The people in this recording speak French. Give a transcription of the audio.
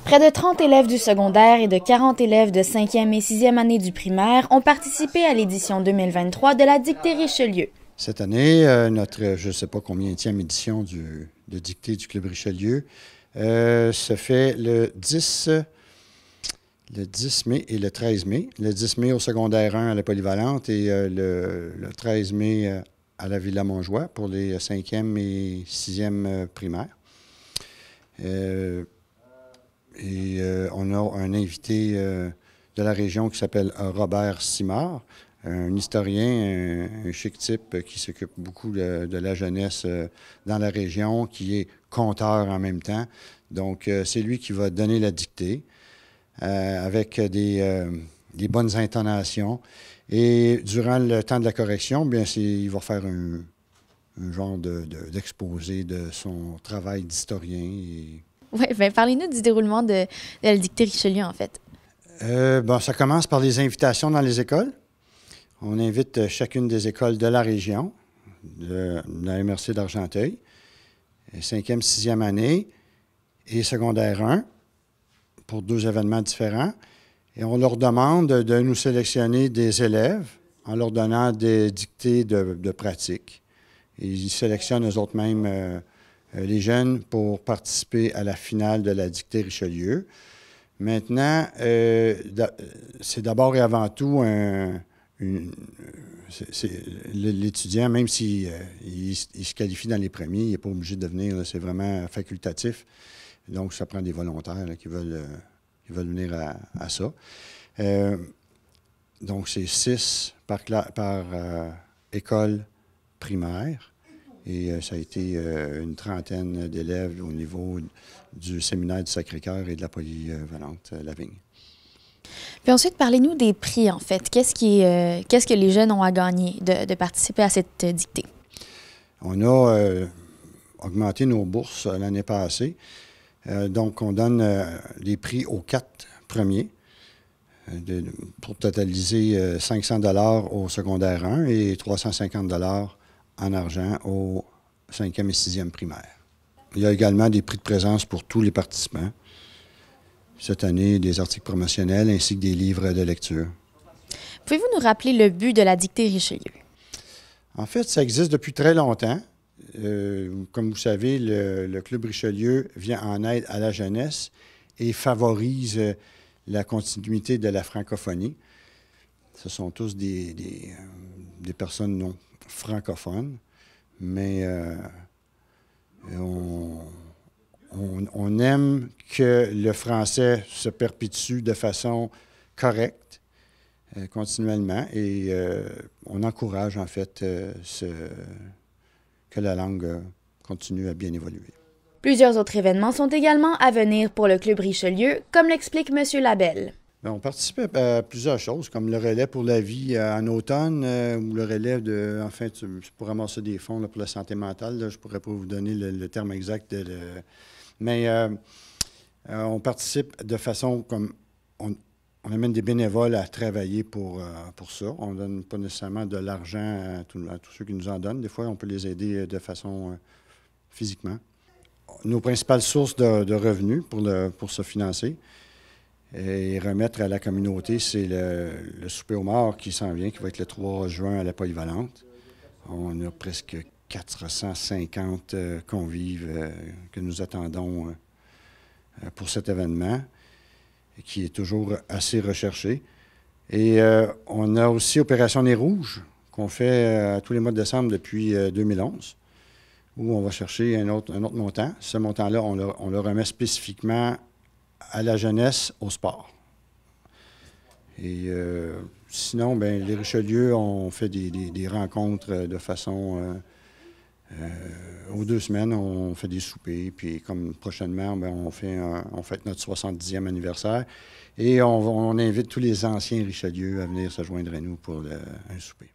Près de 30 élèves du secondaire et de 40 élèves de 5e et 6e année du primaire ont participé à l'édition 2023 de la Dictée Richelieu. Cette année, notre, je ne sais pas combienième édition de Dictée du Club Richelieu se fait le 10 mai et le 13 mai. Le 10 mai au secondaire 1 à la Polyvalente et le 13 mai à la Villa Montjoie pour les 5e et 6e primaires. On a un invité de la région qui s'appelle Robert Simard, un historien, un chic type qui s'occupe beaucoup de la jeunesse dans la région, qui est conteur en même temps. Donc, c'est lui qui va donner la dictée avec des bonnes intonations. Et durant le temps de la correction, bien, il va faire un genre d'exposé de son travail d'historien. Oui, bien, parlez-nous du déroulement de la Dictée Richelieu, en fait. Ça commence par les invitations dans les écoles. On invite chacune des écoles de la région, de la MRC d'Argenteuil, 5e, 6e année et secondaire 1, pour 2 événements différents. Et on leur demande de nous sélectionner des élèves en leur donnant des dictées de pratique. Et ils sélectionnent eux autres mêmes les jeunes pour participer à la finale de la Dictée Richelieu. Maintenant, c'est d'abord et avant tout l'étudiant, même s'il il se qualifie dans les premiers, il n'est pas obligé de venir, c'est vraiment facultatif. Donc, ça prend des volontaires là, qui veulent venir à ça. Donc, c'est 6 par école primaire. Et ça a été une trentaine d'élèves au niveau du séminaire du Sacré-Cœur et de la Polyvalente Lavigne. Puis ensuite, parlez-nous des prix, en fait. Qu'est-ce que les jeunes ont à gagner de participer à cette dictée? On a augmenté nos bourses l'année passée. Donc, on donne les prix aux 4 premiers pour totaliser 500 $ au secondaire 1 et 350 $ en argent au 5e et 6e primaire. Il y a également des prix de présence pour tous les participants. Cette année, des articles promotionnels ainsi que des livres de lecture. Pouvez-vous nous rappeler le but de la Dictée Richelieu? En fait, ça existe depuis très longtemps. Comme vous savez, le Club Richelieu vient en aide à la jeunesse et favorise la continuité de la francophonie. Ce sont tous des personnes non francophones, mais on aime que le français se perpétue de façon correcte, continuellement, et on encourage en fait que la langue continue à bien évoluer. Plusieurs autres événements sont également à venir pour le Club Richelieu, comme l'explique M. Labelle. On participe à plusieurs choses, comme le relais pour la vie en automne, ou le relais pour ramasser des fonds là, pour la santé mentale. Là, je ne pourrais pas vous donner le terme exact. Mais on participe de façon comme... On amène des bénévoles à travailler pour ça. On ne donne pas nécessairement de l'argent à tous ceux qui nous en donnent. Des fois, on peut les aider de façon physiquement. Nos principales sources de revenus pour se financer et remettre à la communauté, c'est le souper aux morts qui s'en vient, qui va être le 3 juin à la Polyvalente. On a presque 450 convives que nous attendons pour cet événement, qui est toujours assez recherché. Et on a aussi Opération Nez Rouge, qu'on fait tous les mois de décembre depuis 2011, où on va chercher un autre montant. Ce montant-là, on le remet spécifiquement à la jeunesse, au sport. Et sinon, bien, les Richelieu, on fait des rencontres de façon... aux 2 semaines, on fait des soupers, puis comme prochainement, bien, on fête notre 70e anniversaire et on invite tous les anciens Richelieu à venir se joindre à nous pour un souper.